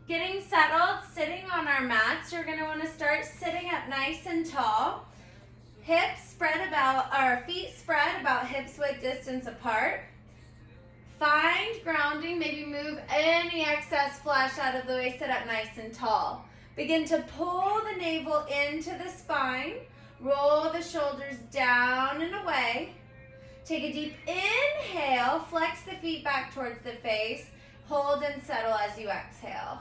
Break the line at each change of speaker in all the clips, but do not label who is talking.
Getting settled, sitting on our mats. You're going to want to start sitting up nice and tall. Hips spread about, our feet spread about hips width distance apart. Find grounding, maybe move any excess flesh out of the way, sit up nice and tall. Begin to pull the navel into the spine. Roll the shoulders down and away. Take a deep inhale, flex the feet back towards the face. Hold and settle as you exhale.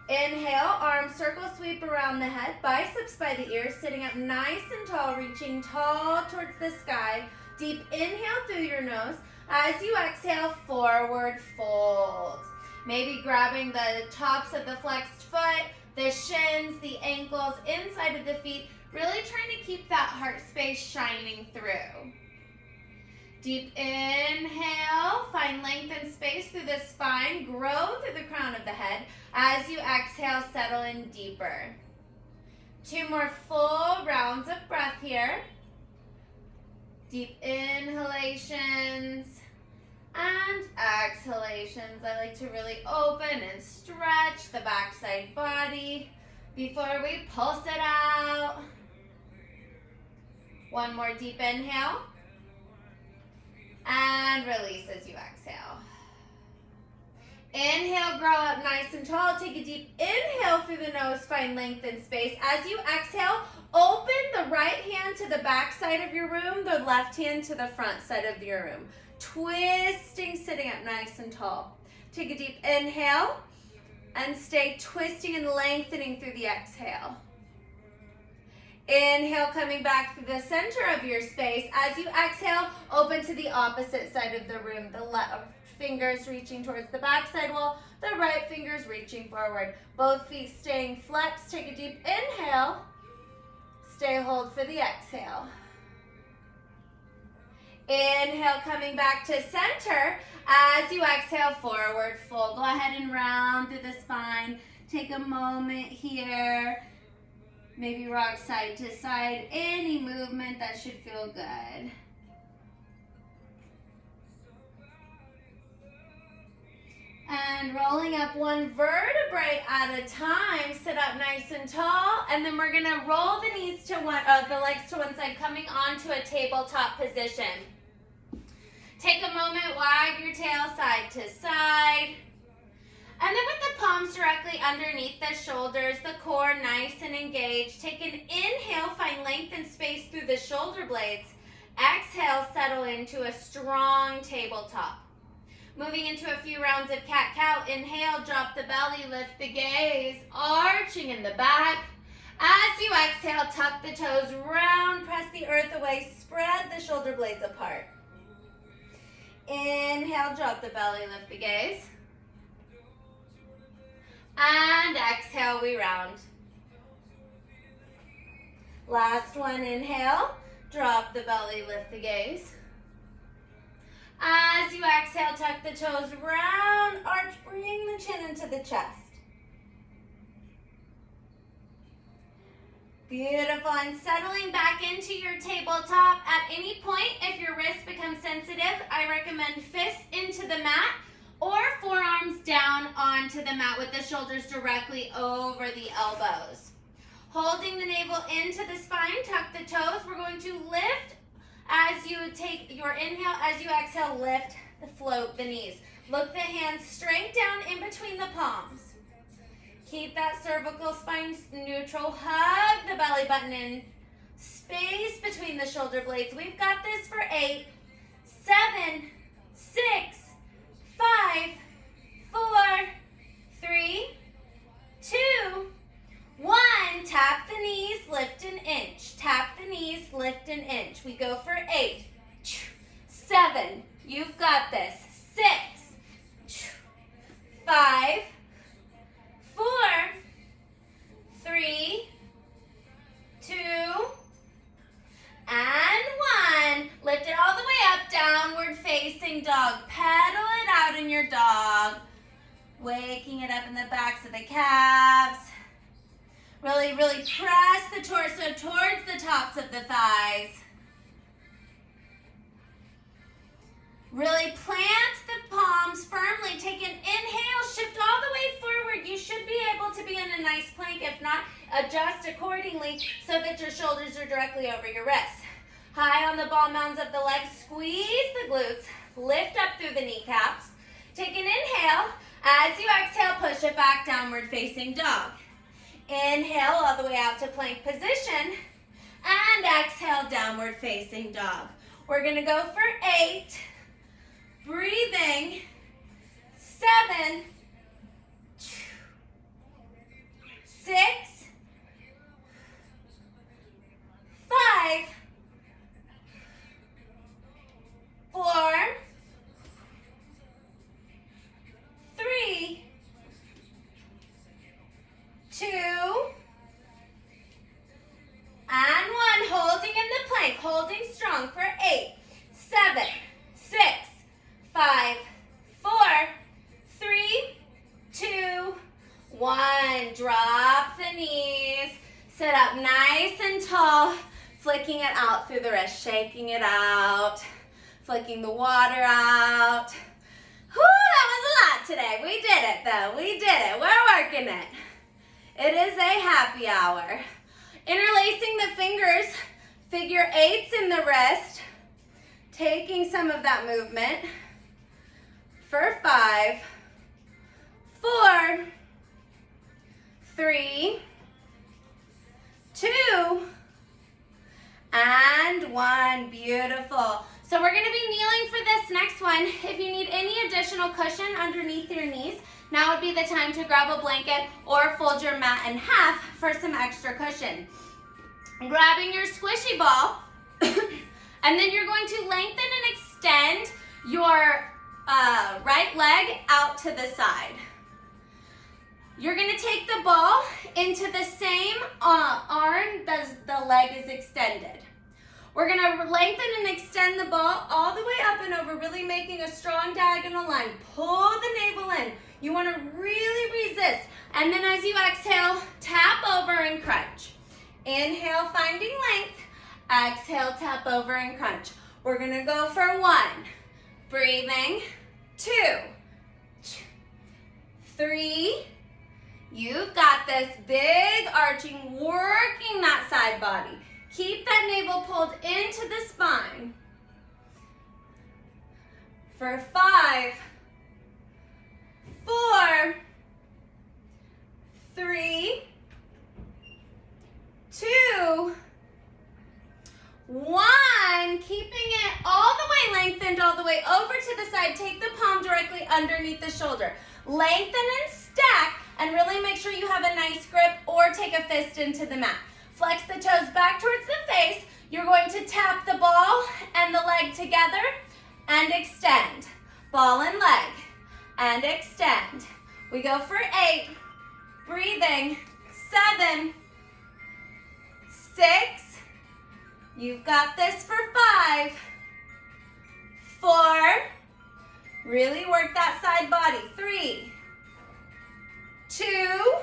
Inhale, arms circle sweep around the head, biceps by the ears, sitting up nice and tall, reaching tall towards the sky. Deep inhale through your nose. As you exhale, forward fold. Maybe grabbing the tops of the flexed foot, the shins, the ankles, inside of the feet, really trying to keep that heart space shining through. Deep inhale, find length and space through the spine, grow through the crown of the head. As you exhale, settle in deeper. 2 more full rounds of breath here. Deep inhalations and exhalations. I like to really open and stretch the backside body before we pulse it out. 1 more deep inhale. And release as you exhale. Inhale, grow up nice and tall. Take a deep inhale through the nose, find length and space. As you exhale, open the right hand to the back side of your room, the left hand to the front side of your room. Twisting, sitting up nice and tall. Take a deep inhale and stay twisting and lengthening through the exhale. Inhale, coming back through the center of your space. As you exhale, open to the opposite side of the room. The left fingers reaching towards the back side wall, the right fingers reaching forward. Both feet staying flexed. Take a deep inhale. Stay hold for the exhale. Inhale, coming back to center. As you exhale, forward fold. Go ahead and round through the spine. Take a moment here. Maybe rock side to side. Any movement that should feel good. And rolling up 1 vertebrae at a time. Sit up nice and tall. And then we're going to roll the knees to the legs to one side, coming onto a tabletop position. Take a moment, wag your tail side to side. And then with the palms directly underneath the shoulders, the core nice and engaged. Take an inhale, find length and space through the shoulder blades. Exhale, settle into a strong tabletop. Moving into a few rounds of cat-cow. Inhale, drop the belly, lift the gaze, arching in the back. As you exhale, tuck the toes, round, press the earth away, spread the shoulder blades apart. Inhale, drop the belly, lift the gaze. And exhale, we round. Last one, inhale, drop the belly, lift the gaze. As you exhale, tuck the toes, round, arch, bring the chin into the chest. Beautiful, and settling back into your tabletop. At any point, if your wrist becomes sensitive, I recommend fists into the mat or forearms down onto the mat with the shoulders directly over the elbows. Holding the navel into the spine, tuck the toes. We're going to lift as you take your inhale. As you exhale, lift, float the knees. Look the hands straight down in between the palms. Keep that cervical spine neutral. Hug the belly button in. Space between the shoulder blades. We've got this for 8, 7, 6, 5, 4, 3, 2, 1. Tap the knees, lift an inch. Tap the knees, lift an inch. We go for 8, 7. You've got this. 6, 5, 4, 3, 2, and 1. Lift it all the way up, downward facing dog. Pedal it out in your dog. Waking it up in the backs of the calves. Really, really press the torso towards the tops of the thighs. Really plant the palms firmly. Take an inhale, shift all the Adjust accordingly so that your shoulders are directly over your wrists. High on the ball mounds of the legs, squeeze the glutes, lift up through the kneecaps. Take an inhale. As you exhale, push it back, downward facing dog. Inhale all the way out to plank position, and exhale, downward facing dog. We're gonna go for 8, breathing, 7, 6, 5, 4, 3, 2, and 1. Holding in the plank, holding strong for 8, 7, 6, 5, 4, 3, 2, 1. Drop the knees. Sit up nice and tall, flicking it out through the wrist, shaking it out, flicking the water out. Whew, that was a lot today. We did it though. We did it. We're working it. It is a happy hour. Interlacing the fingers, figure 8s in the wrist, taking some of that movement for 5, 4, 3, 2, and 1. Beautiful. So we're going to be kneeling for this next one. If you need any additional cushion underneath your knees, now would be the time to grab a blanket or fold your mat in half for some extra cushion. Grabbing your squishy ball, and then you're going to lengthen and extend your right leg out to the side. You're going to take the ball into the same arm as the leg is extended. We're going to lengthen and extend the ball all the way up and over, really making a strong diagonal line. Pull the navel in. You want to really resist. And then as you exhale, tap over and crunch. Inhale, finding length. Exhale, tap over and crunch. We're going to go for 1. Breathing. 2. 3. You've got this. Big arching, working that side body. Keep that navel pulled into the spine. For 5, 4, 3, 2, 1. Keeping it all the way lengthened, all the way over to the side. Take the palm directly underneath the shoulder. Lengthen and stack, and really make sure you have a nice grip, or take a fist into the mat. Flex the toes back towards the face. You're going to tap the ball and the leg together and extend. Ball and leg and extend. We go for 8. Breathing. 7, 6. You've got this for 5, 4. Really work that side body. 3, 2,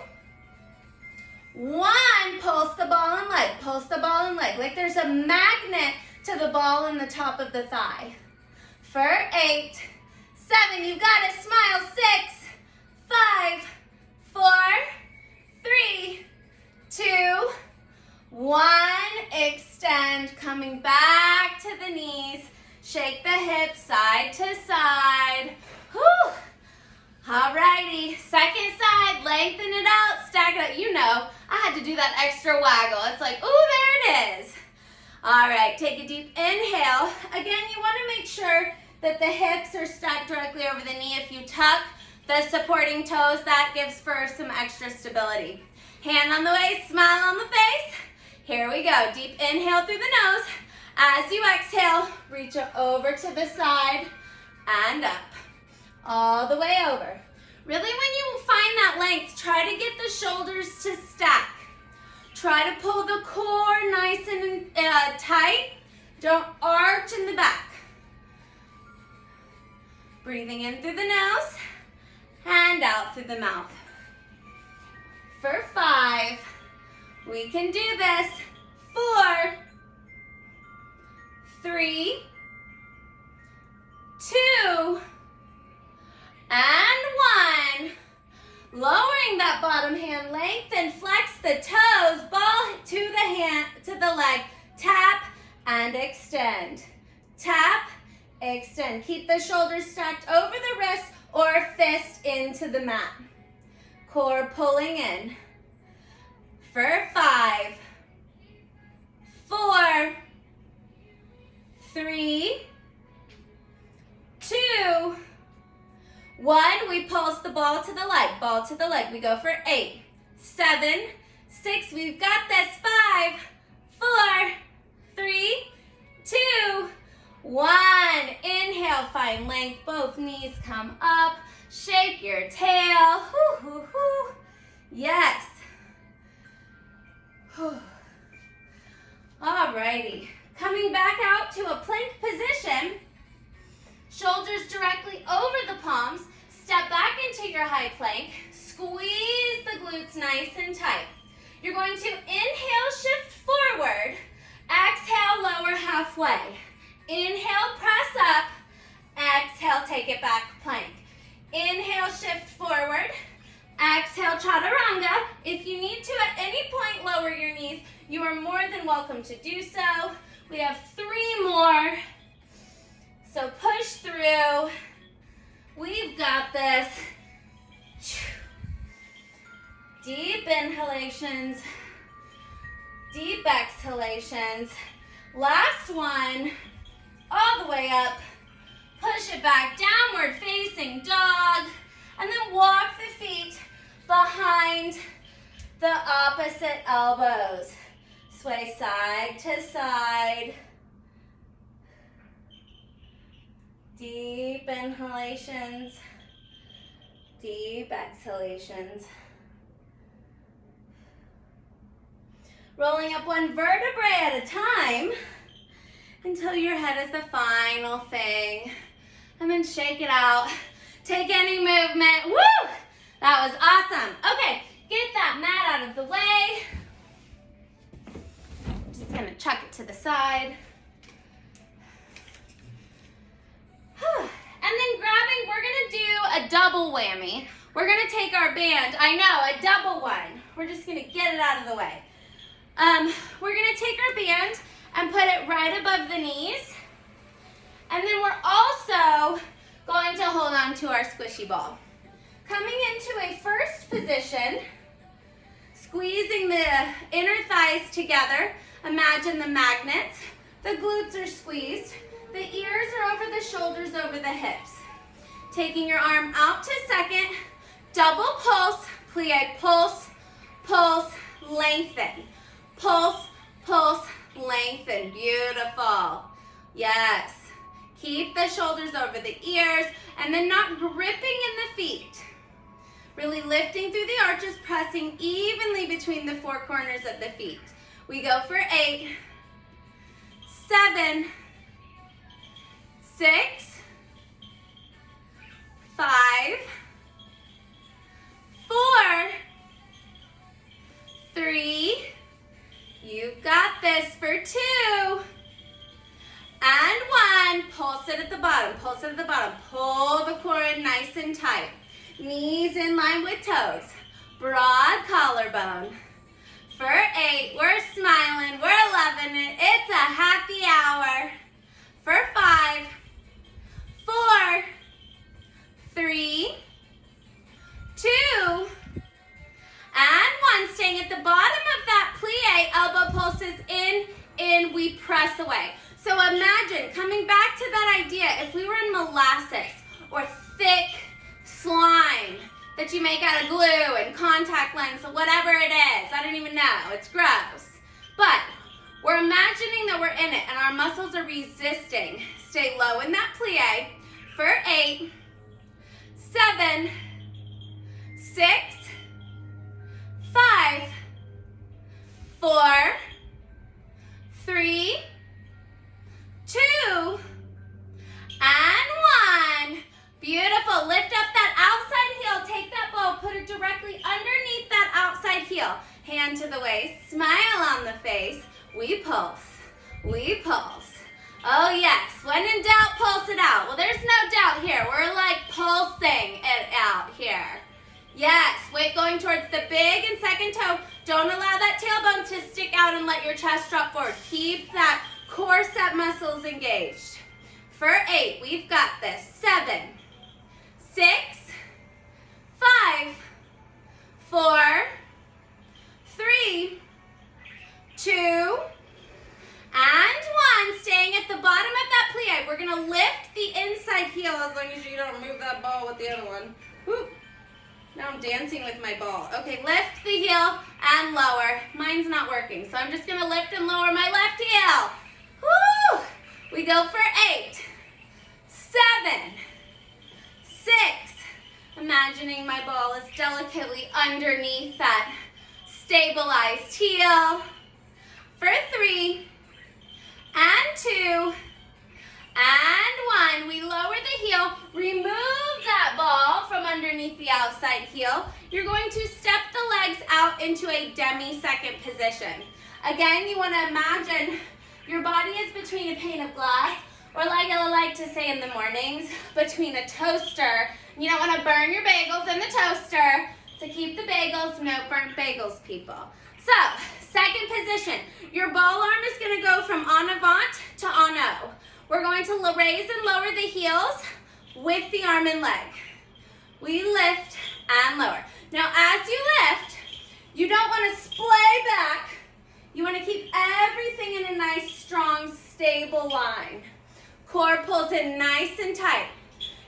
1. Pulse the ball and leg. Pulse the ball and leg. Like there's a magnet to the ball in the top of the thigh. For 8, 7. You got it. Smile. 6, 5, 4, 3, 2, 1. Extend. Coming back to the knees. Shake the hips side to side. Whew. Alrighty, second side, lengthen it out, stack it up. You know, I had to do that extra waggle. It's like, ooh, there it is. All right, take a deep inhale. Again, you want to make sure that the hips are stacked directly over the knee. If you tuck the supporting toes, that gives for some extra stability. Hand on the waist, smile on the face. Here we go. Deep inhale through the nose. As you exhale, reach it over to the side and up. All the way over. Really, when you find that length, try to get the shoulders to stack. Try to pull the core nice and tight. Don't arch in the back. Breathing in through the nose and out through the mouth. For 5, we can do this. 4, 3, 2, and 1. Lowering that bottom hand, lengthen, flex the toes, ball to the hand, to the leg. Tap and extend. Tap, extend. Keep the shoulders stacked over the wrist or fist into the mat. Core pulling in. For 5, 4, 3, 2, 1. We pulse the ball to the leg. Ball to the leg. We go for 8, 7, 6. We've got this. 5, 4, 3, 2, 1. Inhale, find length. Both knees come up. Shake your tail. Hoo, hoo, hoo. Yes. Alrighty. Coming back out to a plank position. Shoulders directly over the palms. Step back into your high plank. Squeeze the glutes nice and tight. You're going to inhale, shift forward. Exhale, lower halfway. Inhale, press up. Exhale, take it back, plank. Inhale, shift forward. Exhale, chaturanga. If you need to at any point lower your knees, you are more than welcome to do so. We have 3 more. So push through. We've got this. Deep inhalations. Deep exhalations. Last one. All the way up. Push it back. Downward facing dog. And then walk the feet behind the opposite elbows. Sway side to side. Deep inhalations, deep exhalations. Rolling up one vertebrae at a time until your head is the final thing. And then shake it out. Take any movement. Woo! That was awesome. Okay, get that mat out of the way. Just gonna chuck it to the side. And then grabbing, we're gonna do a double whammy. We're gonna take our band, I know, a double one. We're just gonna get it out of the way. We're gonna take our band and put it right above the knees. And then we're also going to hold on to our squishy ball. Coming into a first position, squeezing the inner thighs together. Imagine the magnets. The glutes are squeezed. The ears are over the shoulders, over the hips. Taking your arm out to second, double pulse, plie, pulse, pulse, lengthen. Pulse, pulse, lengthen. Beautiful. Yes. Keep the shoulders over the ears and then not gripping in the feet. Really lifting through the arches, pressing evenly between the 4 corners of the feet. We go for 8, 7, 6, 5, 4, 3, you've got this, for 2, and 1. Pulse it at the bottom, pulse it at the bottom. Pull the core in nice and tight. Knees in line with toes. Broad collarbone. For 8, we're smiling, we're loving it. It's a happy hour. For 5, 4, 3, 2, and 1. Staying at the bottom of that plie, elbow pulses in, we press away. So imagine, coming back to that idea, if we were in molasses or thick slime that you make out of glue and contact lens, or whatever it is, I don't even know, it's gross. But we're imagining that we're in it and our muscles are resisting. Stay low in that plie. For 8, 7, 6, 5, 4, 3, 2, and 1. Beautiful. Lift up that outside heel. Take that ball, put it directly underneath that outside heel. Hand to the waist, smile on the face. We pulse. We pulse. Oh yes, when in doubt, pulse it out. Well, there's no doubt here. We're like pulsing it out here. Yes, weight going towards the big and second toe, Don't allow that tailbone to stick out and let your chest drop forward. Keep that corset muscles engaged. For 8, we've got this. 7, 6, 5, 4, 3, 2, and 1. Staying at the bottom of that plie. We're gonna lift the inside heel as long as you don't move that ball with the other one. Woo. Now I'm dancing with my ball. Okay, lift the heel and lower. Mine's not working, so I'm just gonna lift and lower my left heel. Woo! We go for 8, 7, 6. Imagining my ball is delicately underneath that stabilized heel. For 3, and 2, and 1. We lower the heel, remove that ball from underneath the outside heel. You're going to step the legs out into a demi-second position. Again, you want to imagine your body is between a pane of glass, or like I like to say in the mornings, between a toaster. You don't want to burn your bagels in the toaster, so keep the bagels, no burnt bagels, people. So, second position, your ball arm is going to go from en avant to en haut. We're going to raise and lower the heels with the arm and leg. We lift and lower. Now, as you lift, you don't want to splay back. You want to keep everything in a nice, strong, stable line. Core pulls in nice and tight.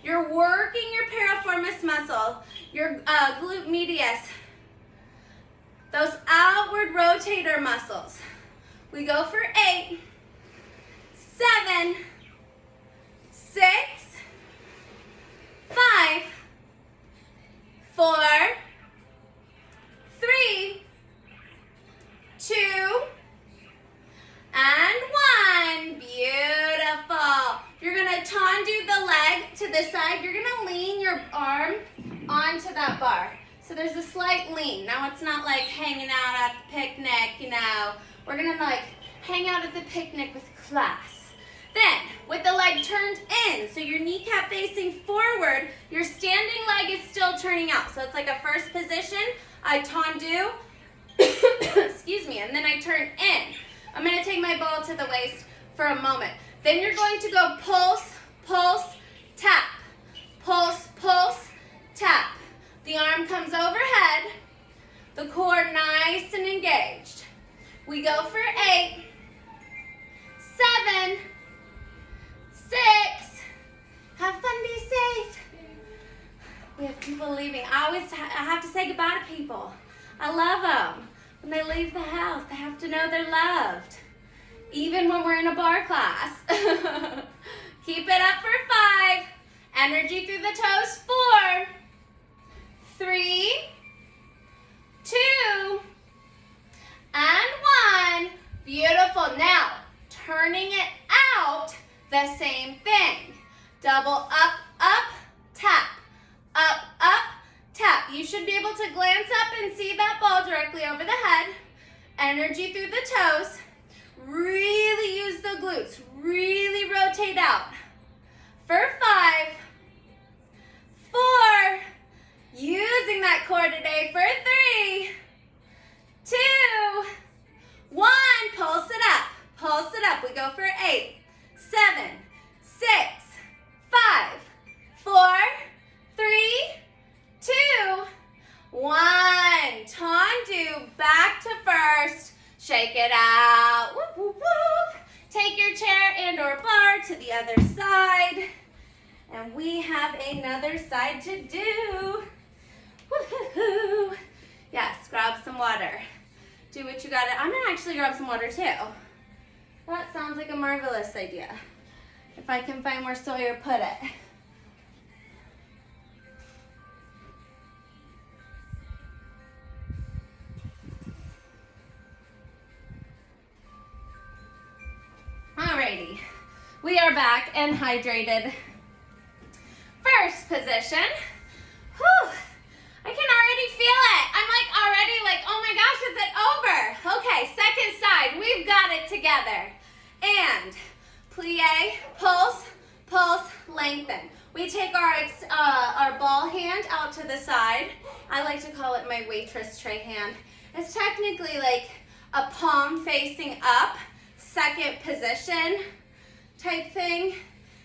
You're working your piriformis muscle, your glute medius, those outward rotator muscles. We go for 8, 7, 6, 5, 4, 3, 2, and 1. Beautiful. You're going to tendu the leg to the side. You're going to lean your arm onto that bar. So there's a slight lean. Now it's not like hanging out at the picnic, you know. We're going to like hang out at the picnic with class. Then, with the leg turned in, so your kneecap facing forward, your standing leg is still turning out. So it's like a first position. I tendu, excuse me, and then I turn in. I'm going to take my ball to the waist for a moment. Then you're going to go pulse, pulse, tap. Pulse, pulse, tap. The arm comes overhead. The core nice and engaged. We go for 8, 7, 6. Have fun, be safe. We have people leaving. I have to say goodbye to people. I love them. When they leave the house, they have to know they're loved. Even when we're in a bar class. Keep it up for 5. Energy through the toes. 4, 3, 2, and 1. Beautiful. Now, turning it out, the same thing. Double up, up, tap. Up, up, tap. You should be able to glance up and see that ball directly over the head. Energy through the toes. Really use the glutes. Really rotate out. For 5, 4, using that core today. For 3, 2, 1. Pulse it up. Pulse it up. We go for 8, 7, 6, 5, 4, 3, 2, 1. Tendu back to first. Shake it out. Whoop, whoop, whoop. Take your chair and or bar to the other side. And we have another side to do. Woo-hoo-hoo. Yes, grab some water. Do what you gotta. I'm gonna actually grab some water too. That sounds like a marvelous idea. If I can find where Sawyer put it. Alrighty, we are back and hydrated. First position. Whew, I can already feel it. I'm like already like, oh my gosh, is it over? Okay, second side, we've got it together. And plie, pulse, pulse, lengthen. We take our ball hand out to the side. I like to call it my waitress tray hand. It's technically like a palm facing up, second position type thing.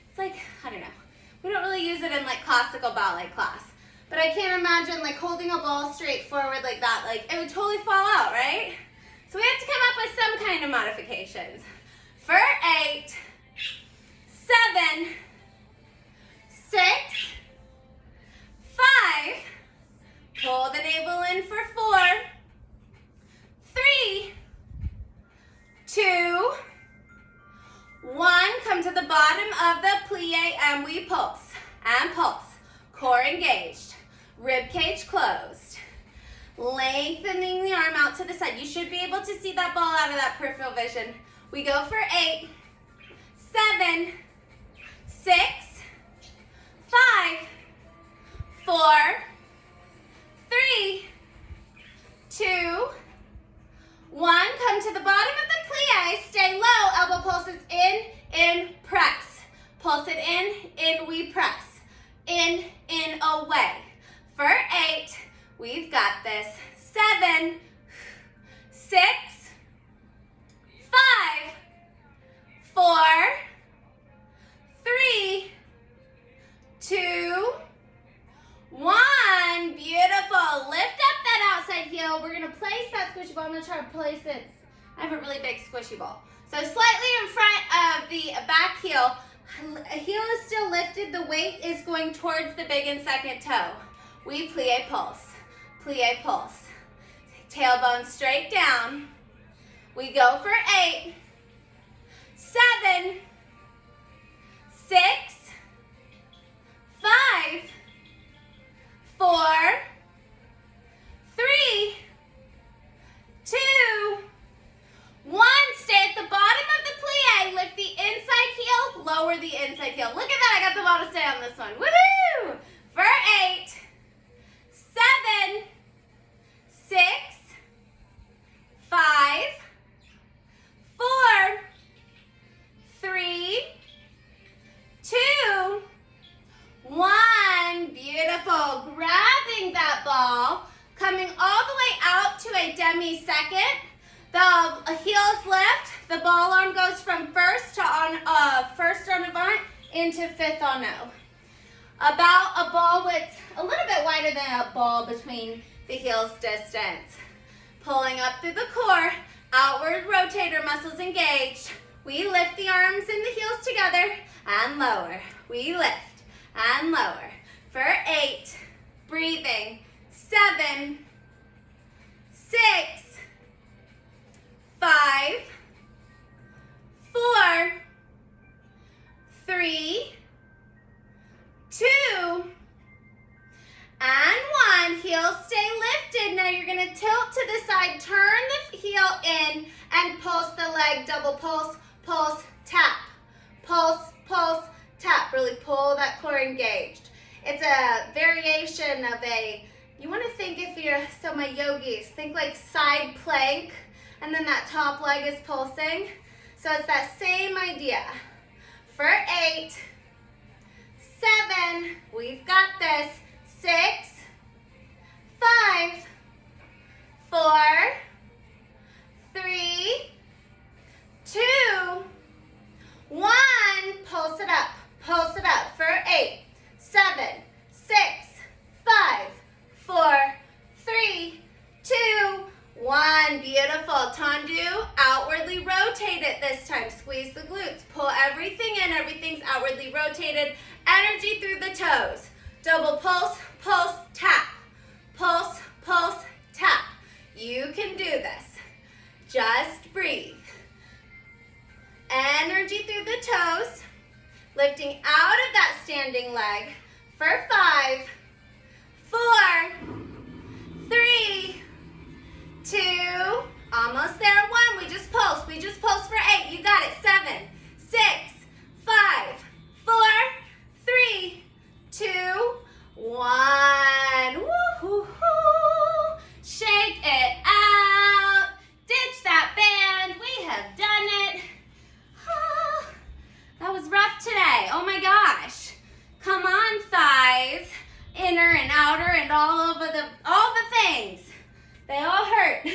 It's like, I don't know. We don't really use it in like classical ballet class. But I can't imagine like holding a ball straight forward like that. Like it would totally fall out, right? So we have to come up with some kind of modifications. For 8, 7, 6, 5, pull the navel in for 4, 3, 2, 1, come to the bottom of the plie and we pulse, and pulse. Core engaged, rib cage closed. Lengthening the arm out to the side. You should be able to see that ball out of that peripheral vision. We go for 8, 7, 6, 5, 4, 3, 2, 1. Come to the bottom of the plie. Stay low. Elbow pulses in, press. Pulse it in, we press. In, away. For 8, we've got this. 7, 6, 5, 4, 3, 2, 1. Beautiful. Lift up that outside heel. We're going to place that squishy ball. I'm going to try to place it. I have a really big squishy ball. So slightly in front of the back heel. Heel is still lifted. The weight is going towards the big and second toe. We plie pulse. Plie pulse. Tailbone straight down. We go for 8, 7, 6, 5, 4, 3, 2, 1. Stay at the bottom of the plie. Lift the inside heel, lower the inside heel. Look at that, I got the ball to stay on this one. Woohoo! For 8, 7, 6, 5, 4, 3, 2, 1. Beautiful. Grabbing that ball, coming all the way out to a demi-second. The heels lift. The ball arm goes from first on avant into fifth on no. About a ball width, a little bit wider than a ball between the heels distance. Pulling up through the core, outward rotator muscles engaged. We lift the arms and the heels together and lower. We lift and lower. For 8, breathing, 7, 6, 5, 4, 3, 2, and 1. Heels stay lifted. Now you're going to tilt to the side, turn the heel in, and pulse the leg. Double pulse, pulse, tap. Pulse, pulse, tap. Really pull that core engaged. It's a variation of you want to think if you're, so my yogis, think like side plank, and then that top leg is pulsing. So it's that same idea. For 8, 7, we've got this. 6, 5, 4, 3, 2, 1. Pulse it up. Pulse it up. For 8, 7, 6, 5, 4, 3, 2, 1. Beautiful. Tendu. Outwardly rotate it this time. Squeeze the glutes. Pull everything in. Everything's outwardly rotated. Energy through the toes. Double pulse, pulse, tap. Pulse, pulse, tap. You can do this. Just breathe. Energy through the toes. Lifting out of that standing leg. For 5, 4, 3, 2, almost there. 1. We just pulse. We just pulse for 8. You got it. 7, 6, 5, 4, 3, 2, 1. Woo-hoo-hoo. Shake it out. Ditch that band. We have done it. Ah, that was rough today. Oh my gosh. Come on, thighs. Inner and outer and all the things. They all hurt.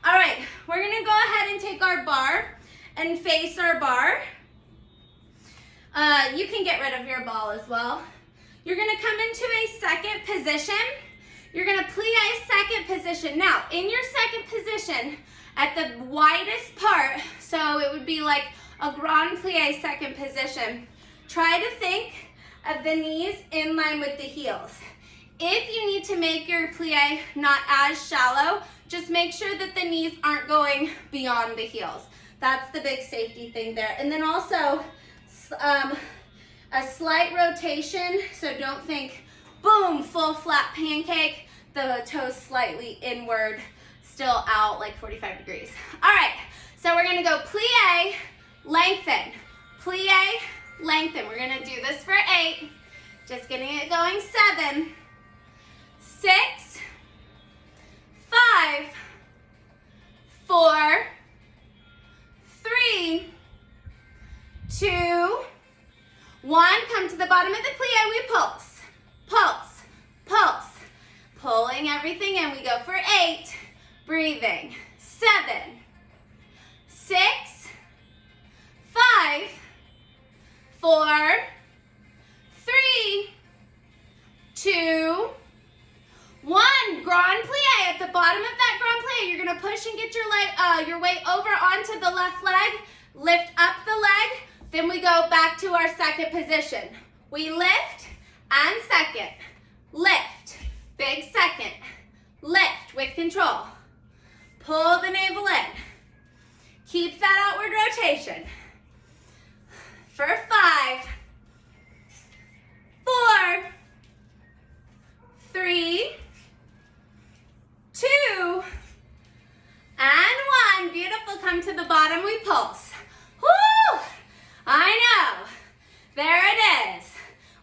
All right, we're gonna go ahead and take our bar and face our bar. You can get rid of your ball as well. You're gonna come into a second position. You're gonna plie second position. Now, in your second position, at the widest part, so it would be like a grand plie second position, try to think of the knees in line with the heels. If you need to make your plie not as shallow, just make sure that the knees aren't going beyond the heels. That's the big safety thing there. And then also a slight rotation, so don't think boom, full flat pancake, the toes slightly inward, still out like 45 degrees. All right, so we're gonna go plie, lengthen, plie, lengthen. We're gonna do this for 8, just getting it going. 7, 6, 5, 4, 3, 2, 1. Come to the bottom of the plie, we pulse, pulse, pulse. Pulling everything in, we go for 8, breathing. 7, 6, 5, 4, 3, 2, 1. Grand plie. At the bottom of that grand plie, you're gonna push and get your weight over onto the left leg, lift up the leg, then we go back to our second position. We lift and second, lift, big second, lift with control. Pull the navel in. Keep that outward rotation. For 5, 4, 3, 2, and 1. Beautiful. Come to the bottom, we pulse. Woo! I know. There it is.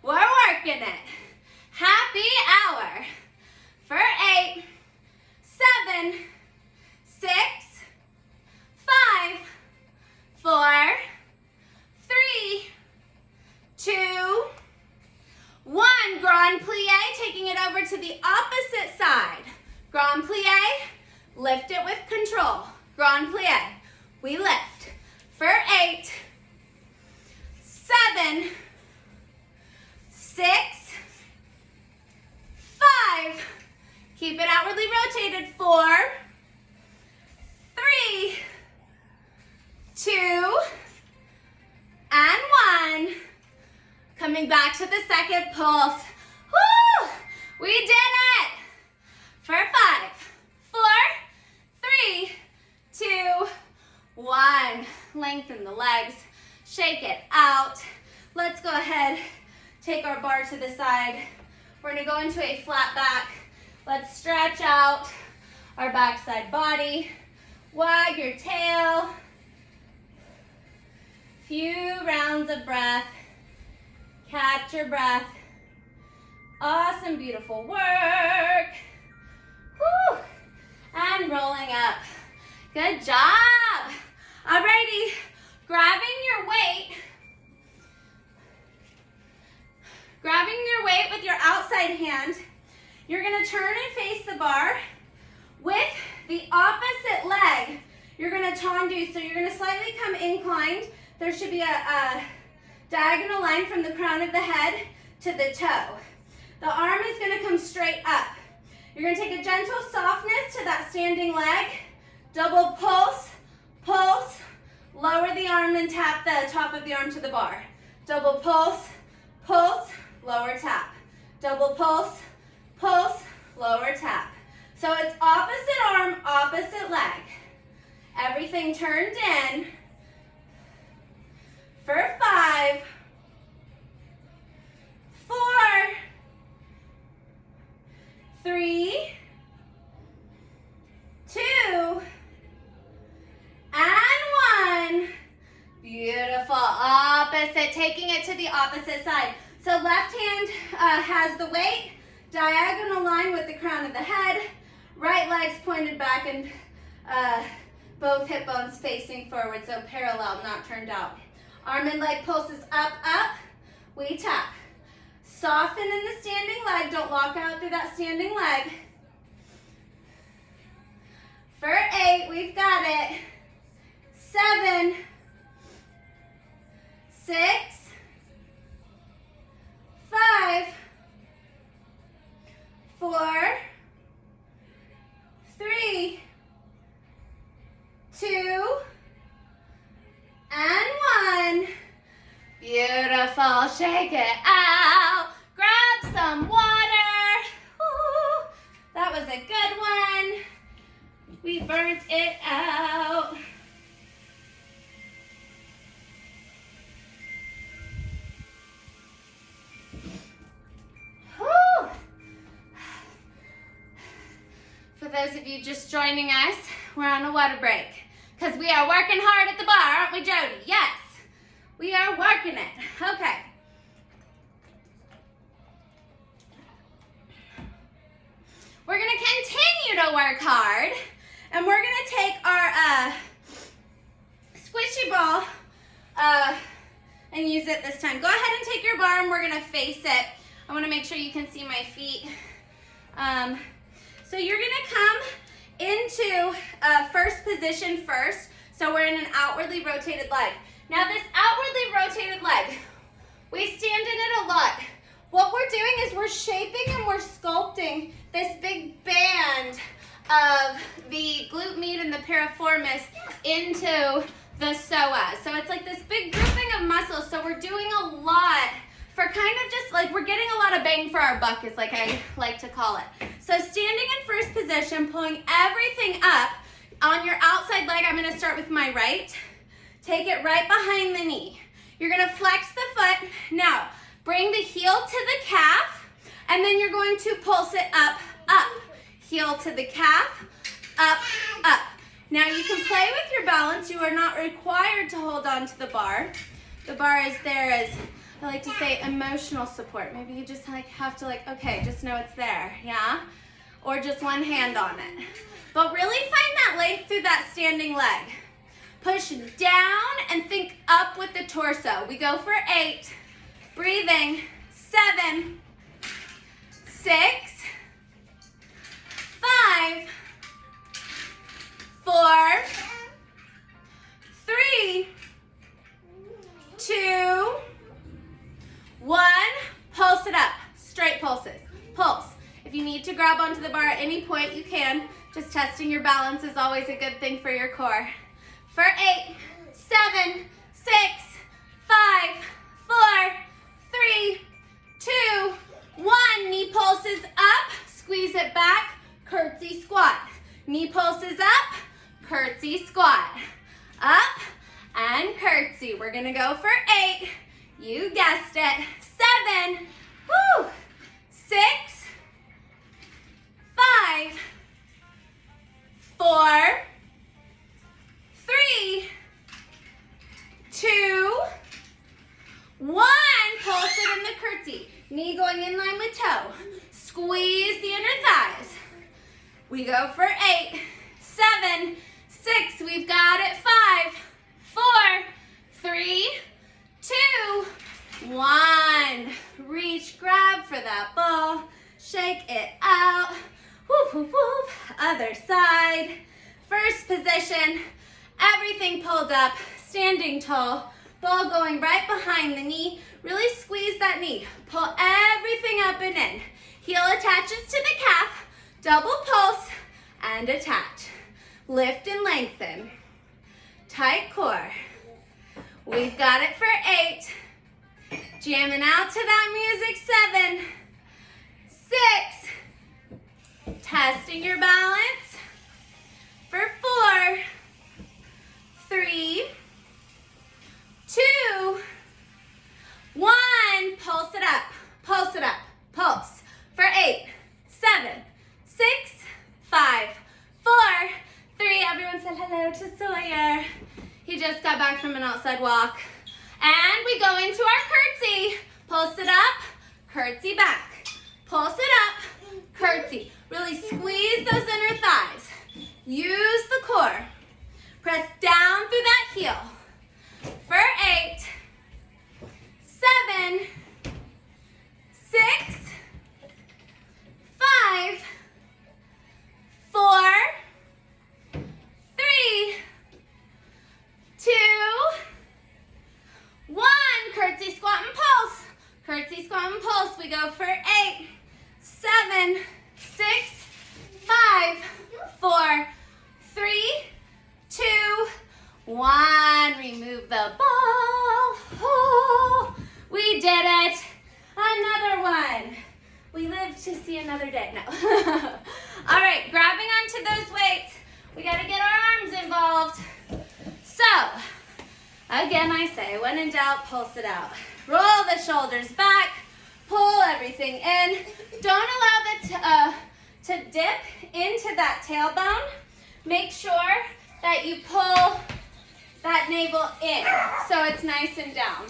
We're working it. Happy hour. For 8, 7, 6, 5, 4, 3, 2, 1. Grand plie, taking it over to the opposite side. Grand plie, lift it with control. Grand plie, we lift. For 8, 7, 6, 5, keep it outwardly rotated. 4, 3, 2, and 1. Coming back to the second pulse. Woo! We did it! For 5, 4, 3, 2, 1. Lengthen the legs. Shake it out. Let's go ahead, take our bar to the side. We're gonna go into a flat back. Let's stretch out our backside body. Wag your tail. Few rounds of breath. Catch your breath. Awesome, beautiful work. Woo! And rolling up. Good job. Alrighty, grabbing your weight with your outside hand, you're gonna turn and face the bar. With the opposite leg, you're gonna tendu, so you're gonna slightly come inclined. There should be a diagonal line from the crown of the head to the toe. The arm is gonna come straight up. You're gonna take a gentle softness to that standing leg. Double pulse, pulse, lower the arm and tap the top of the arm to the bar. Double pulse, pulse, lower tap. Double pulse, pulse, lower tap. So it's opposite arm, opposite leg. Everything turned in. For 5, 4, 3, 2, and 1. Beautiful. Opposite, taking it to the opposite side. So left hand has the weight, diagonal line with the crown of the head, right leg's pointed back and both hip bones facing forward, so parallel, not turned out. Arm and leg pulses up, up, we tap. Soften in the standing leg, don't lock out through that standing leg. For 8, we've got it. 7, 6, 5, 4, 3, 2, and 1. Beautiful. Shake it out. Grab some water. Woo. That was a good one. We burnt it out. Woo. For those of you just joining us, we're on a water break because we are working hard at the bar, aren't we, Jody? Yes, we are working it. Okay. We're going to continue to work hard, and we're going to take our squishy ball and use it this time. Go ahead and take your bar, and we're going to face it. I want to make sure you can see my feet. So you're going to come into first position first. So we're in an outwardly rotated leg. Now this outwardly rotated leg, we stand in it a lot. What we're doing is we're shaping and we're sculpting this big band of the glute med and the piriformis into the psoas. So it's like this big grouping of muscles. So we're doing a lot for kind of just like, we're getting a lot of bang for our buck is like I like to call it. So standing in first position, pulling everything up on your outside leg. I'm gonna start with my right. Take it right behind the knee. You're gonna flex the foot. Now, bring the heel to the calf, and then you're going to pulse it up, up. Heel to the calf, up, up. Now you can play with your balance. You are not required to hold on to the bar. The bar is there as, I like to say, emotional support. Maybe you just like have to like, okay, just know it's there, yeah? Or just one hand on it. But really find that length through that standing leg. Push down and think up with the torso. We go for 8, breathing, 7, 6, 5, 4, 3, 2, 1. Pulse it up. Straight pulses. Pulse. If you need to grab onto the bar at any point, you can. Just testing your balance is always a good thing for your core. For 8, 7, 6, 5, 4, 3, 2, 1. Knee pulses up. Squeeze it back. Curtsy squat. Knee pulses up. Curtsy squat. Up and curtsy. We're going to go for 8. You guessed it. 7, woo, 6, 5, 4, 3, 2, 1. Pulse it in the curtsy. Knee going in line with toe. Squeeze the inner thighs. We go for 8, 7, 6. We've got it. 5, 4, 3, 2, 1. Reach, grab for that ball. Shake it out. Whoop, whoop, whoop. Other side. First position. Everything pulled up. Standing tall. Ball going right behind the knee. Really squeeze that knee. Pull everything up and in. Heel attaches to the calf. Double pulse and attach. Lift and lengthen. Tight core. We've got it for 8. Jamming out to that music. 7, 6. Testing your balance. For 4, 3, 2, 1. Pulse it up. Pulse it up. Pulse. For 8, 7, 6, 5, 4, 3. Everyone said hello to Sawyer. He just got back from an outside walk. And we go into our curtsy. Pulse it up, curtsy back. Pulse it up, curtsy. Really squeeze those inner thighs. Use the core. Press down through that heel. For 8, 7, 6, 5, 4, go for 8, 7, 6, 5, 4, 3, 2, 1. Remove the ball. Oh, we did it. Another one. We live to see another day. No. All right, grabbing onto those weights. We got to get our arms involved. So, again, I say, when in doubt, pulse it out. Roll the shoulders back. Pull everything in. Don't allow the to dip into that tailbone. Make sure that you pull that navel in so it's nice and down.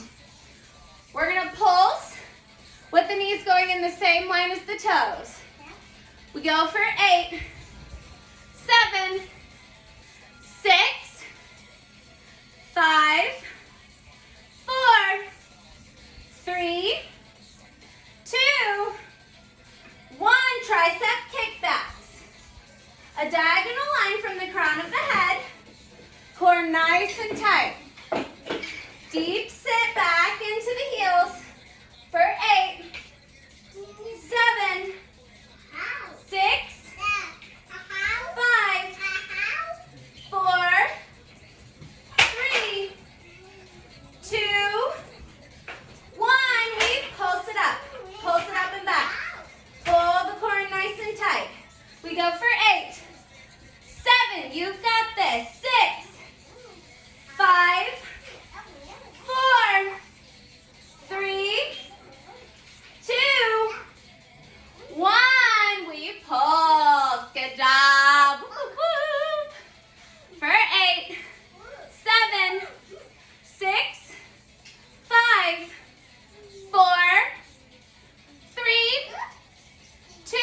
We're going to pulse with the knees going in the same line as the toes. We go for 8, 7, 6, 5, 4, 3, 2, 1. Tricep kickbacks. A diagonal line from the crown of the head. Core nice and tight. Deep sit back into the heels for 8, 7, 6, 5, 4, 3, 2, 1. We pulse it up. Pulse it up and back. Pull the core nice and tight. We go for 8, 7. You've got this. 6, 5, 4, 3, 2, 1. We pulse. Good job. Woo-hoo. For 8, 7, 6, 5, 4, 3, 2,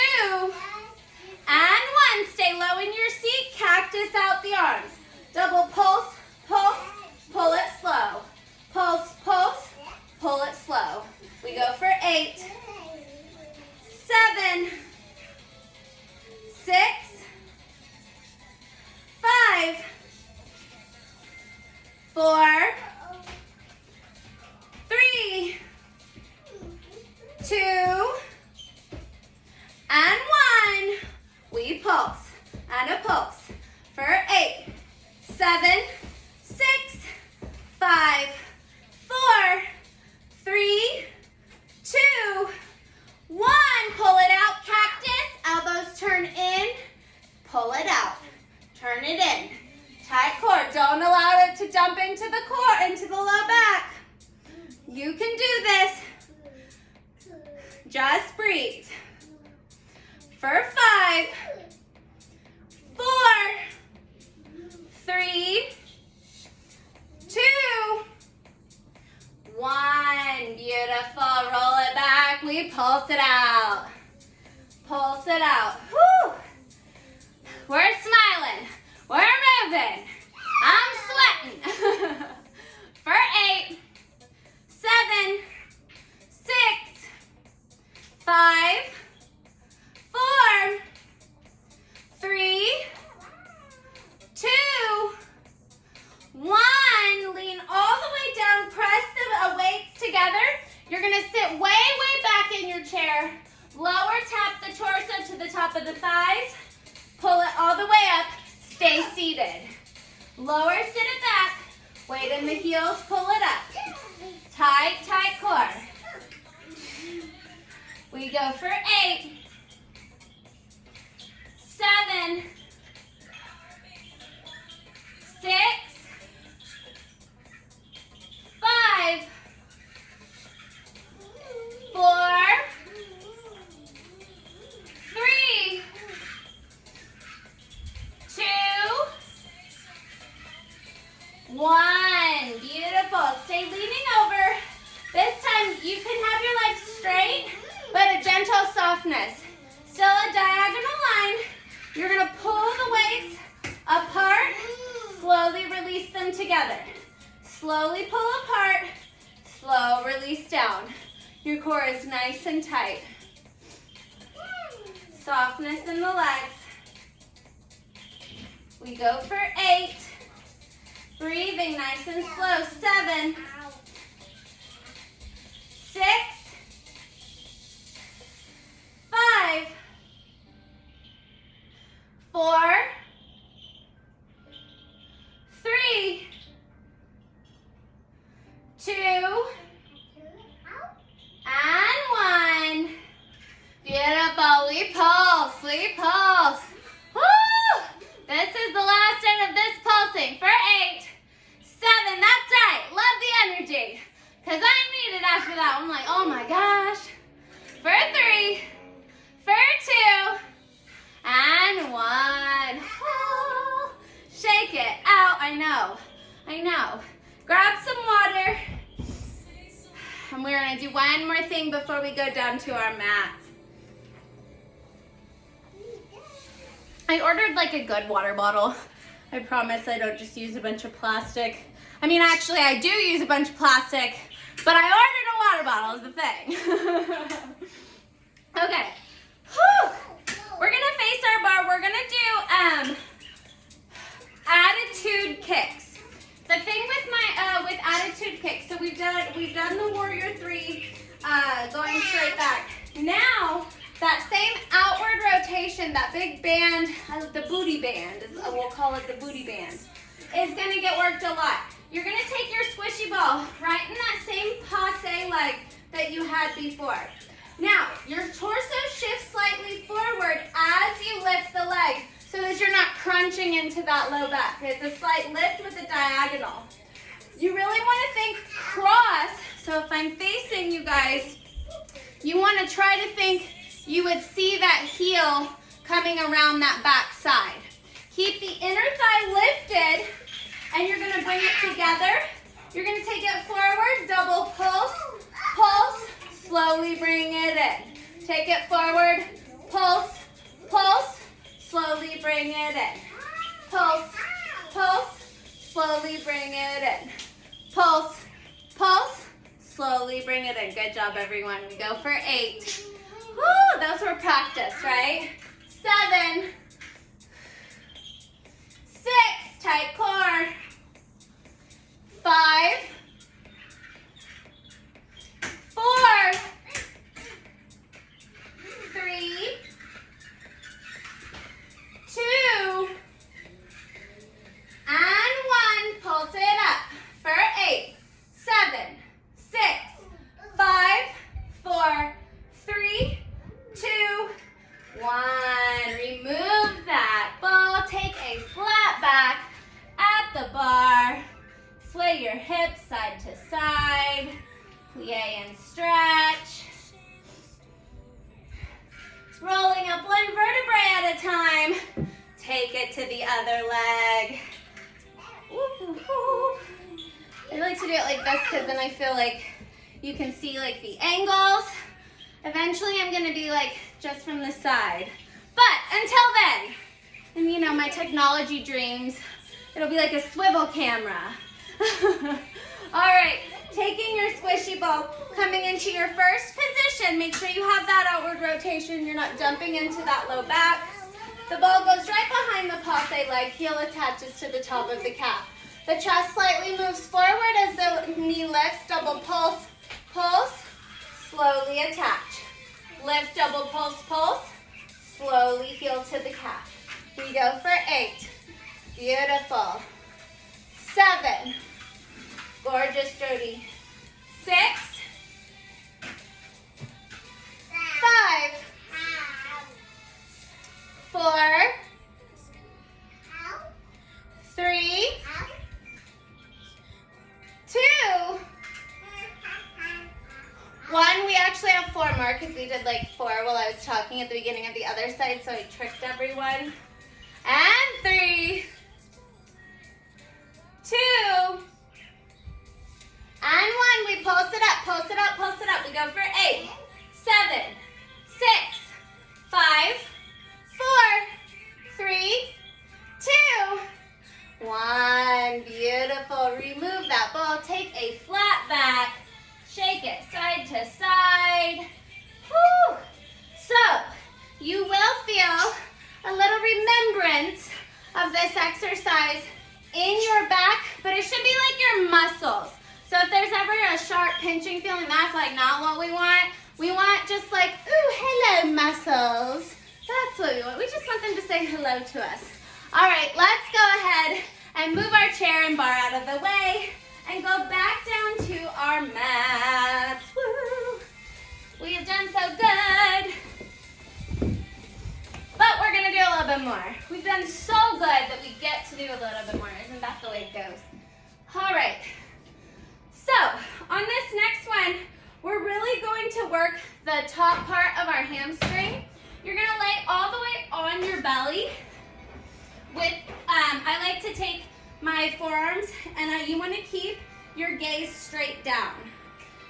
and 1. Stay low in your seat. Cactus out the arms. Double pulse, pulse, pull it slow. Pulse, pulse, pull it slow. We go for 8, 7, 6, 5, 4, 3, 2, and 1. We pulse and a pulse for 8, 7, 6, 5, 4, 3, 2, 1. Pull it out, cactus. Elbows turn in. Pull it out. Turn it in. Tight core. Don't allow it to dump into the core, into the low back. You can do this. Just breathe. For 5, 4, 3, 2, 1. Beautiful. Roll it back. We pulse it out. Pulse it out. Whew. We're smiling. We're moving. I'm sweating. For 8, 7, 6, 5, 4, 3, 2, 1. Lean all the way down. Press the weights together. You're going to sit way, way back in your chair. Lower tap the torso to the top of the thighs. Pull it all the way up. Stay seated. Lower, sit it back. Weight in the heels. Pull it up. Tight, tight core. We go for 8, 7, 6, 5, 4, 3, 2, 1. Beautiful. Stay leaning over. This time you can have your legs straight, but a gentle softness. Still a diagonal line. You're going to pull the weights apart. Slowly release them together. Slowly pull apart. Slow release down. Your core is nice and tight. Softness in the legs. We go for 8. Breathing nice and slow. 7, 6, Sweet pulse, sweet pulse. Woo! This is the last end of this pulsing for 8, 7, that's right. Love the energy. Because I need it after that. I'm like, oh my gosh. For 3, for 2, and 1. Oh, shake it out. I know. Grab some water. And we're going to do one more thing before we go down to our mats. I ordered like a good water bottle. I promise I don't just use a bunch of plastic. I mean, actually, I do use a bunch of plastic, but I ordered a water bottle is the thing. Okay. Whew. We're going to face our bar. We're going to do attitude kicks. The thing with my with attitude kicks, so we've done the Warrior 3 going straight back. Now, that same outward rotation, that big band, the booty band, we'll call it the booty band, is going to get worked a lot. You're going to take your squishy ball right in that same passe leg that you had before. Now, your torso shifts slightly forward as you lift the leg so that you're not crunching into that low back. It's a slight lift with a diagonal. You really want to think cross. So if I'm facing you guys, you want to try to think you would see that heel coming around that back side. Keep the inner thigh lifted, and you're going to bring it together. You're going to take it forward, double pulse, pulse, slowly bring it in. Take it forward, pulse, pulse, slowly bring it in. Pulse, pulse, slowly bring it in. Pulse, pulse, slowly bring it in. Good job, everyone. We go for 8. Woo, those were practice, right? 7, 6, tight core. 5, 4, 3, 2, and 1. Pulse it up for 8, 7, 6, 5, 4, 3, 2, 1. Remove that ball. Take a flat back at the bar. Sway your hips side to side. Plie and stretch. Rolling up one vertebrae at a time. Take it to the other leg. I like to do it like this because then I feel like you can see like the angles. Eventually I'm going to be like just from the side. But until then, and you know my technology dreams, it'll be like a swivel camera. All right, taking your squishy ball, coming into your first position. Make sure you have that outward rotation. You're not dumping into that low back. The ball goes right behind the passe leg. Heel attaches to the top of the calf. The chest slightly moves forward as the knee lifts. Double pulse, pulse, slowly attach. Lift, double pulse, pulse, slowly heel to the calf. We go for 8. Beautiful. 7. Gorgeous, Jody. 6. 5. 4. 3. 2. 1. We actually have 4 more because we did like 4 while I was talking at the beginning of the other side, so I tricked everyone. And 3. 2. And 1. We pulse it up, pulse it up, pulse it up. We go for 8, 7, 6, 5, 4, 3, 2, 1. Beautiful. Remove that ball. Take a flat back. Shake it side to side. Whew. So, you will feel a little remembrance of this exercise in your back, but it should be like your muscles. So if there's ever a sharp pinching feeling, that's like not what we want. We want just like, ooh, hello muscles. That's what we want. We just want them to say hello to us. All right, let's go ahead and move our chair and bar out of the way and go back down to our mats. Woo! We have done so good. bit more. We've done so good that we get to do a little bit more. Isn't that the way it goes? All right. So on this next one, we're really going to work the top part of our hamstring. You're going to lay all the way on your belly. I like to take my forearms, and you want to keep your gaze straight down.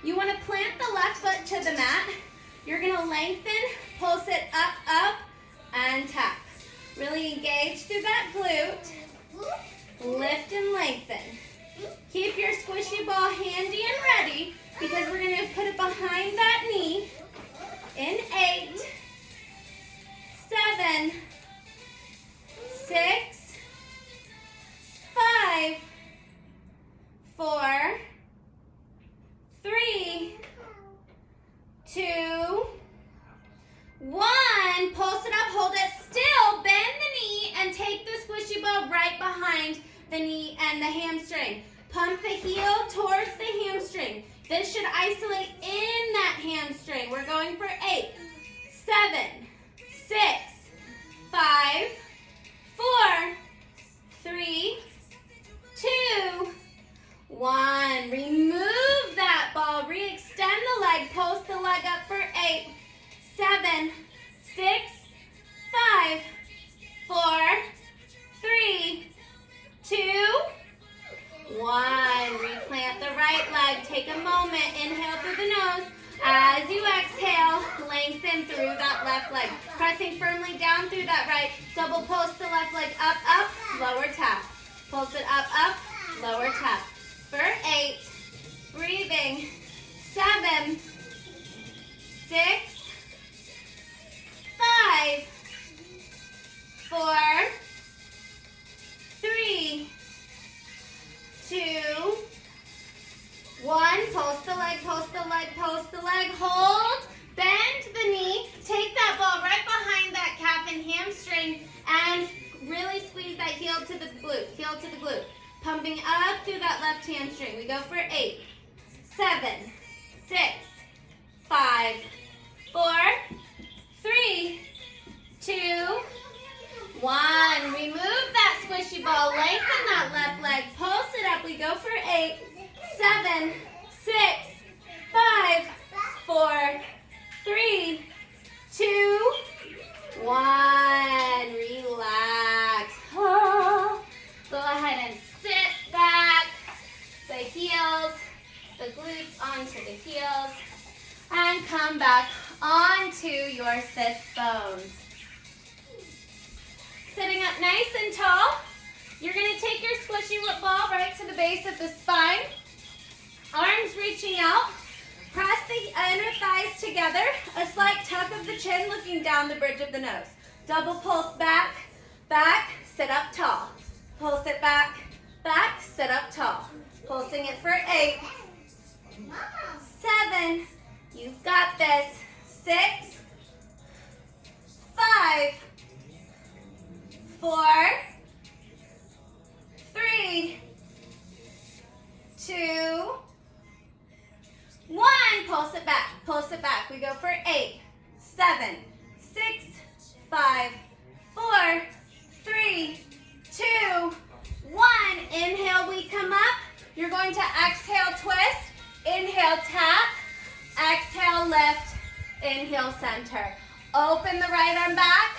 You want to plant the left foot to the mat. You're going to lengthen, pulse it up, up, and tap. Really engage through that glute. Lift and lengthen. Keep your squishy ball handy and ready because we're going to put it behind that knee in 8, 7, 6, 5, 4, 3, 2, 1. Pulse it up, hold it still. Bend the knee and take the squishy ball right behind the knee and the hamstring. Pump the heel towards the hamstring. This should isolate in that hamstring. We're going for 8, 7, 6, 5, 4, 3, 2, 1. Remove that ball. Re-extend the leg. Post the leg up for 8, 7, 6, 5, 4, 3, 2, 1. Replant the right leg. Take a moment. Inhale through the nose. As you exhale, lengthen through that left leg. Pressing firmly down through that right. Double pulse the left leg up, up, lower tap. Pulse it up, up, lower tap. For 8, breathing. 7, 6, 5, 4, 3, 2, 1. Post the leg, post the leg, post the leg. Hold. Bend the knee. Take that ball right behind that calf and hamstring and really squeeze that heel to the glute. Heel to the glute. Pumping up through that left hamstring. We go for 8, 7, 6, 5, 4, 3, 2, 1. Remove that squishy ball. Lengthen that left leg. Pulse it up. We go for 8, 7, 6, 5, 4, 3, 2, 1. Relax. Oh. Go ahead and sit back. The heels, the glutes onto the heels. And come back onto your sit bones. Sitting up nice and tall. You're going to take your squishy ball right to the base of the spine. Arms reaching out. Press the inner thighs together. A slight tuck of the chin looking down the bridge of the nose. Double pulse back, back, sit up tall. Pulse it back, back, sit up tall. Pulsing it for 8, 7, you've got this. 6, 5, 4, 3, 2, 1. Pulse it back. Pulse it back. We go for 8, 7, 6, 5, 4, 3, 2, 1. Inhale, we come up. You're going to exhale, twist. Inhale, tap. Exhale, lift. Inhale, center. Open the right arm back.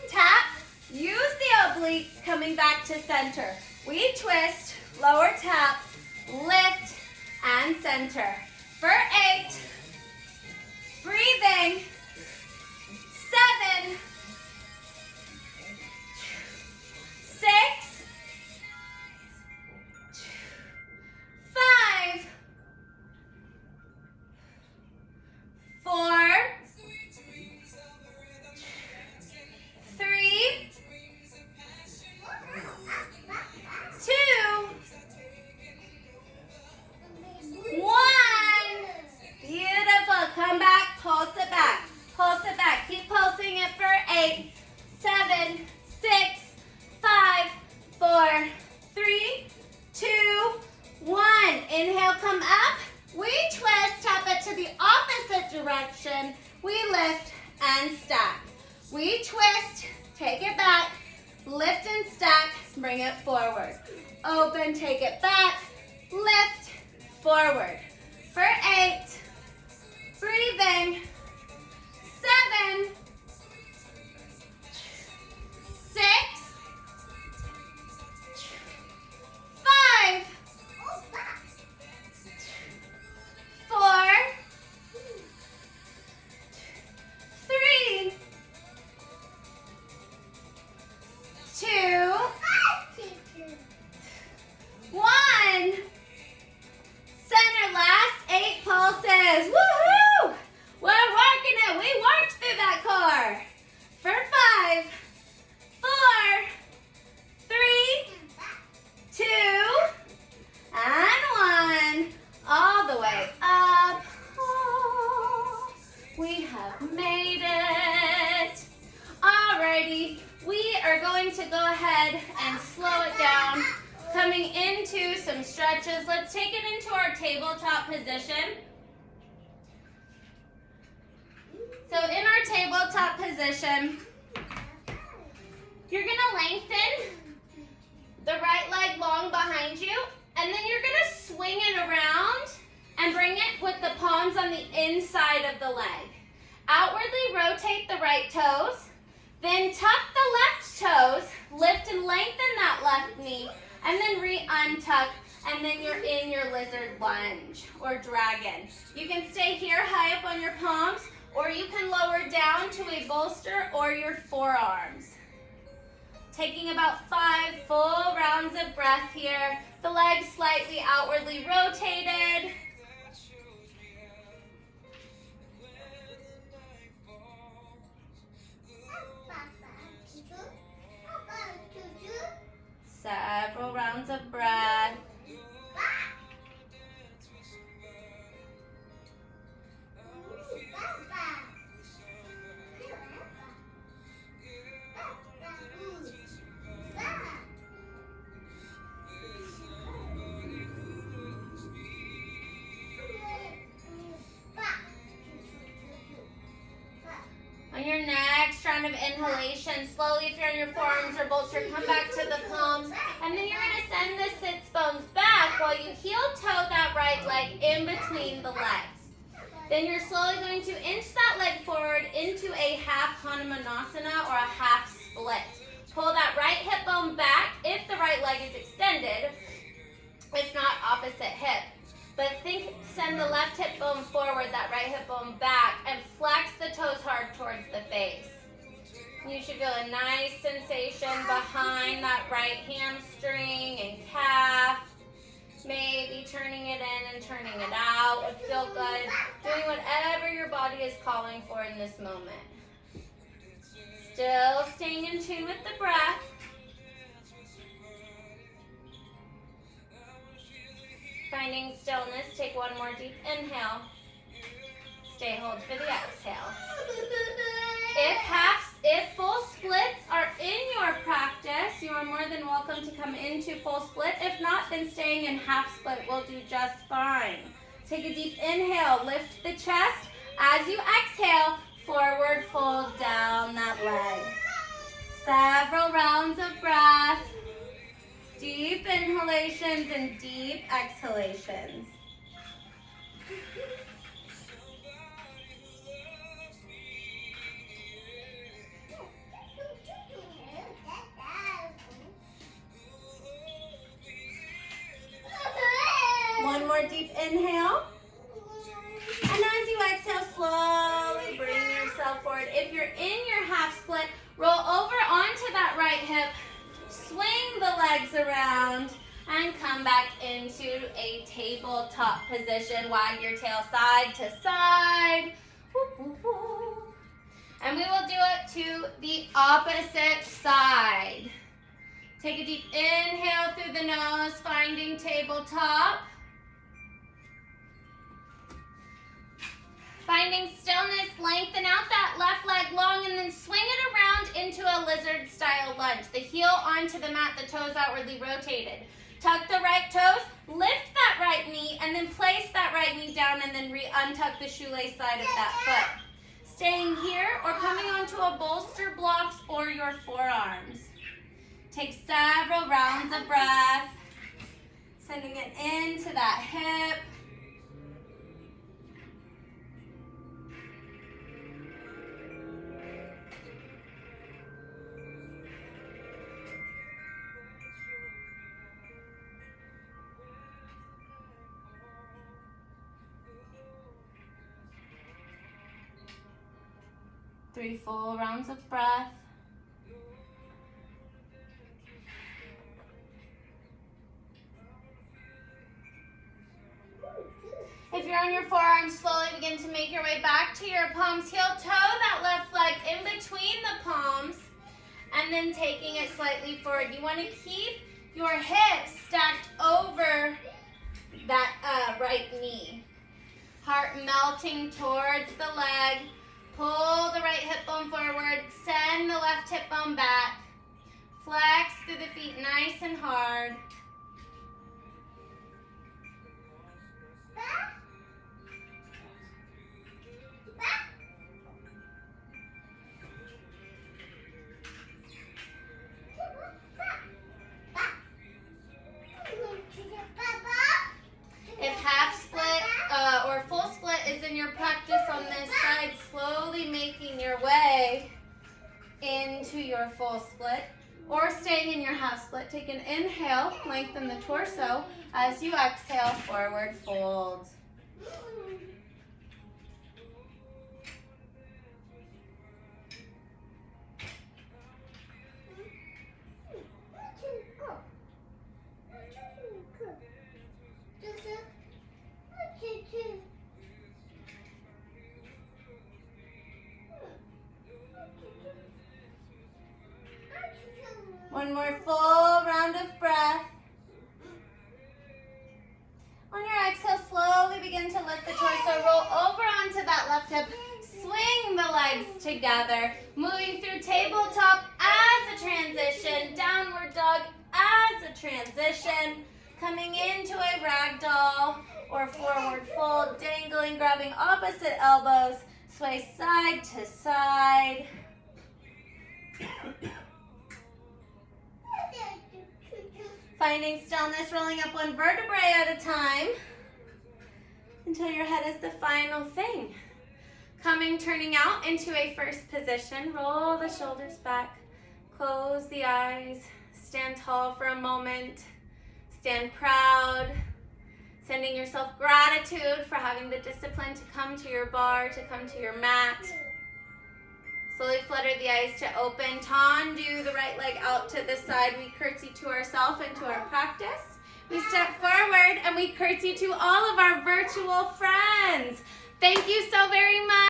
Tap. Use the obliques coming back to center. We twist, lower tap, lift, and center. For 8, breathing. 7, 6, 5, 4, 3, 2, 1. Beautiful. Come back. Pulse it back. Pulse it back. Keep pulsing it for 8, 7, 6, 5, 4, 3, 2, 1. Inhale, come up. We twist. Tap it to the opposite direction. We lift and stack. We twist Take it back. Lift and stack. Bring it forward. Open, take it back. Lift, forward. For 8. Breathing. 7. 6. 5. 4. 3. 2. 1. Center, last 8 pulses. Woohoo! We're working it. We worked through that core. For 5, 4, 3, 2, and 1. All the way up. Oh, we have made it. Alrighty, we are going to go ahead and slow it down. Coming into some stretches. Let's take it into our tabletop position. So in our tabletop position, you're going to lengthen the right leg long behind you, and then you're going to swing it around and bring it with the palms on the inside of the leg. Outwardly rotate the right toes, then tuck the left toes, lift and lengthen that left knee, and then re-untuck, and then you're in your lizard lunge or dragon. You can stay here high up on your palms, or you can lower down to a bolster or your forearms. Taking about 5 full rounds of breath here. The legs slightly outwardly rotated. Several rounds of breath. On your next round of inhalation, slowly if you're on your forearms or bolster, come back to the palms. And then you're going to send the sits bones back while you heel toe that right leg in between the legs. Then you're slowly going to inch that leg forward into a half Hanumanasana or a half split. Pull that right hip bone back if the right leg is extended. If not, opposite hip. But send the left hip bone forward, that right hip bone back, and flex the toes hard towards the face. You should feel a nice sensation behind that right hamstring and calf. Maybe turning it in and turning it out would feel good. Doing whatever your body is calling for in this moment. Still staying in tune with the breath. Finding stillness, take one more deep inhale. Stay hold for the exhale. If full splits are in your practice, you are more than welcome to come into full split. If not, then staying in half split will do just fine. Take a deep inhale, lift the chest. As you exhale, forward fold down that leg. Several rounds of breath. Deep inhalations and deep exhalations. One more deep inhale. And as you exhale, slowly bring yourself forward. If you're in your half split, roll over onto that right hip. Swing the legs around and come back into a tabletop position. Wag your tail side to side. And we will do it to the opposite side. Take a deep inhale through the nose, finding tabletop. Finding stillness, lengthen out that left leg long and then swing it around into a lizard style lunge. The heel onto the mat, the toes outwardly rotated. Tuck the right toes, lift that right knee, and then place that right knee down and then untuck the shoelace side of that foot. Staying here or coming on onto a bolster blocks or your forearms. Take several rounds of breath, sending it into that hip. Three full rounds of breath. If you're on your forearms, slowly begin to make your way back to your palms. Heel toe that left leg in between the palms, and then taking it slightly forward. You want to keep your hips stacked over that right knee. Heart melting towards the leg. Pull the right hip bone forward. Send the left hip bone back. Flex through the feet nice and hard. If half split or full split is in your practice on this side, slowly making your way into your full split or staying in your half split. Take an inhale, lengthen the torso. As you exhale, forward fold. One more full round of breath. On your exhale, slowly begin to lift the torso. Roll over onto that left hip. Swing the legs together. Moving through tabletop as a transition. Downward dog as a transition. Coming into a ragdoll or forward fold. Dangling, grabbing opposite elbows. Sway side to side. Finding stillness, rolling up one vertebrae at a time until your head is the final thing. Turning out into a first position. Roll the shoulders back, close the eyes, stand tall for a moment, stand proud, sending yourself gratitude for having the discipline to come to your bar, to come to your mat. Slowly flutter the eyes to open. Tendu the right leg out to the side. We curtsy to ourselves and to our practice. We step forward and we curtsy to all of our virtual friends. Thank you so very much.